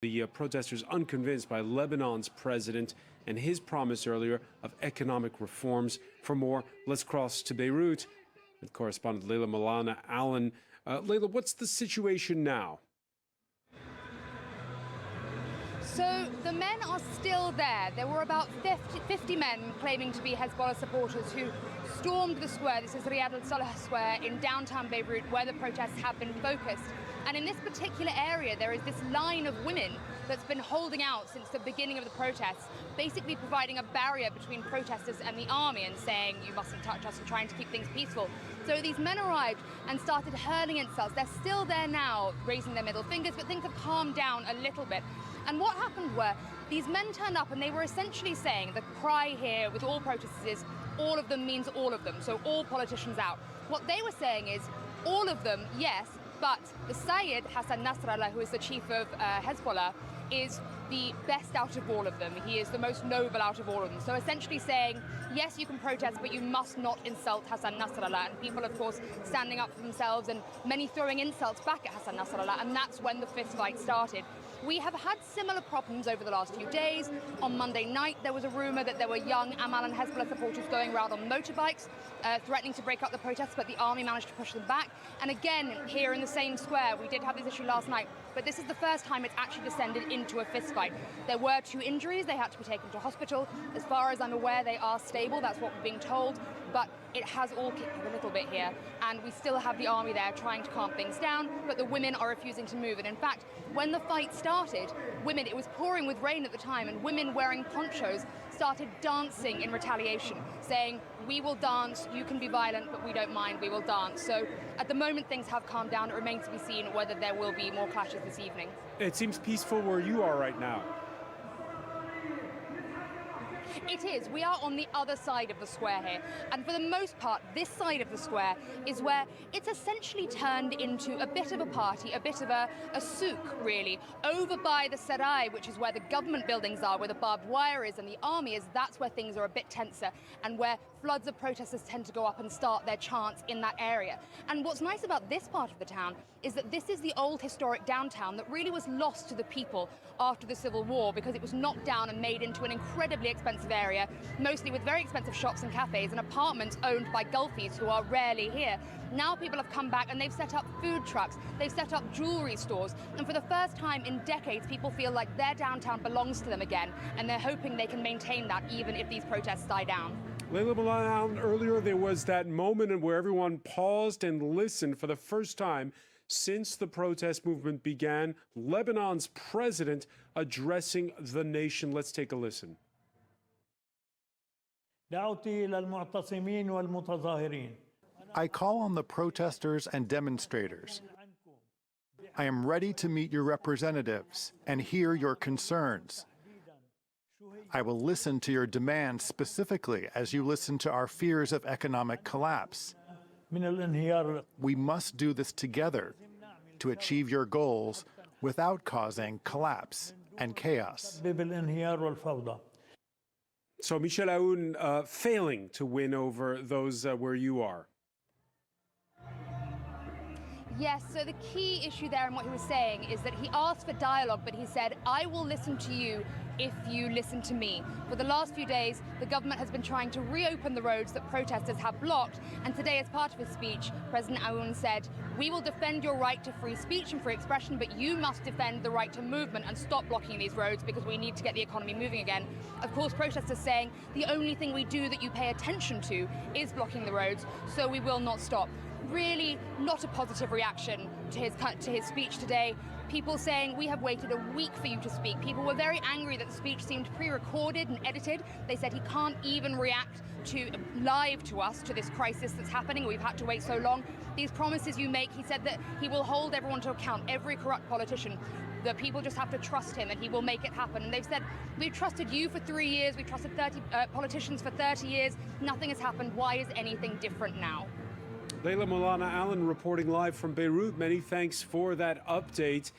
The protesters unconvinced by Lebanon's president and his promise earlier of economic reforms. For more, let's cross to Beirut with correspondent Molana-Allen. Layla, what's the situation now? So the men are still there. There were about 50 men claiming to be Hezbollah supporters who stormed the square. This is Riyad al-Salah Square in downtown Beirut, where the protests have been focused. And in this particular area, there is this line of women that's been holding out since the beginning of the protests, basically providing a barrier between protesters and the army and saying, you mustn't touch us, and trying to keep things peaceful. So these men arrived and started hurling insults. They're still there now, raising their middle fingers, but things have calmed down a little bit. And what happened were these men turned up and they were essentially saying the cry here with all protesters is all of them means all of them, so all politicians out. What they were saying is all of them, yes, but the Sayyid Hassan Nasrallah, who is the chief of Hezbollah, is the best out of all of them. He is the most noble out of all of them. So essentially saying, yes, you can protest, but you must not insult Hassan Nasrallah. And people, of course, standing up for themselves and many throwing insults back at Hassan Nasrallah. And that's when the fist fight started. We have had similar problems over the last few days. On Monday night, there was a rumor that there were young Amal and Hezbollah supporters going around on motorbikes, threatening to break up the protests, but the army managed to push them back. And again, here in the same square, we did have this issue last night, but this is the first time it's actually descended into a fistfight. There were 2 injuries. They had to be taken to hospital. As far as I'm aware, they are stable. That's what we're being told. But it has all kicked up a little bit here, and we still have the army there trying to calm things down, but the women are refusing to move. And in fact, when the fight started, women, it was pouring with rain at the time, and women wearing ponchos started dancing in retaliation, saying, we will dance, you can be violent, but we don't mind, we will dance. So at the moment, things have calmed down. It remains to be seen whether there will be more clashes this evening. It seems peaceful where you are right now. It is. We are on the other side of the square here. And for the most part, this side of the square is where it's essentially turned into a bit of a party, a bit of a souk, really. Over by the Sarai, which is where the government buildings are, where the barbed wire is and the army is, that's where things are a bit tenser and where floods of protesters tend to go up and start their chants in that area. And what's nice about this part of the town is that this is the old historic downtown that really was lost to the people after the Civil War because it was knocked down and made into an incredibly expensive area, mostly with very expensive shops and cafes and apartments owned by Gulfies who are rarely here. Now people have come back and they've set up food trucks, they've set up jewelry stores, and for the first time in decades people feel like their downtown belongs to them again, and they're hoping they can maintain that even if these protests die down. Layla Molana-Allen, earlier there was that moment where everyone paused and listened for the first time since the protest movement began. Lebanon's president addressing the nation. Let's take a listen. I call on the protesters and demonstrators. I am ready to meet your representatives and hear your concerns. I will listen to your demands specifically as you listen to our fears of economic collapse. We must do this together to achieve your goals without causing collapse and chaos. So Michel Aoun failing to win over those where you are. Yes, so the key issue there in what he was saying is that he asked for dialogue, but he said, I will listen to you if you listen to me. For the last few days, the government has been trying to reopen the roads that protesters have blocked, and today, as part of his speech, President Aoun said, we will defend your right to free speech and free expression, but you must defend the right to movement and stop blocking these roads because we need to get the economy moving again. Of course, protesters saying the only thing we do that you pay attention to is blocking the roads, so we will not stop. Really not a positive reaction to his speech today. People saying, we have waited a week for you to speak. People were very angry that the speech seemed pre-recorded and edited. They said he can't even react live to us, to this crisis that's happening. We've had to wait so long. These promises you make, he said that he will hold everyone to account, every corrupt politician. The people just have to trust him and he will make it happen. And they've said, we've trusted you for 3 years, we've trusted 30 politicians for 30 years. Nothing has happened. Why is anything different now? Layla Molana-Allen reporting live from Beirut. Many thanks for that update.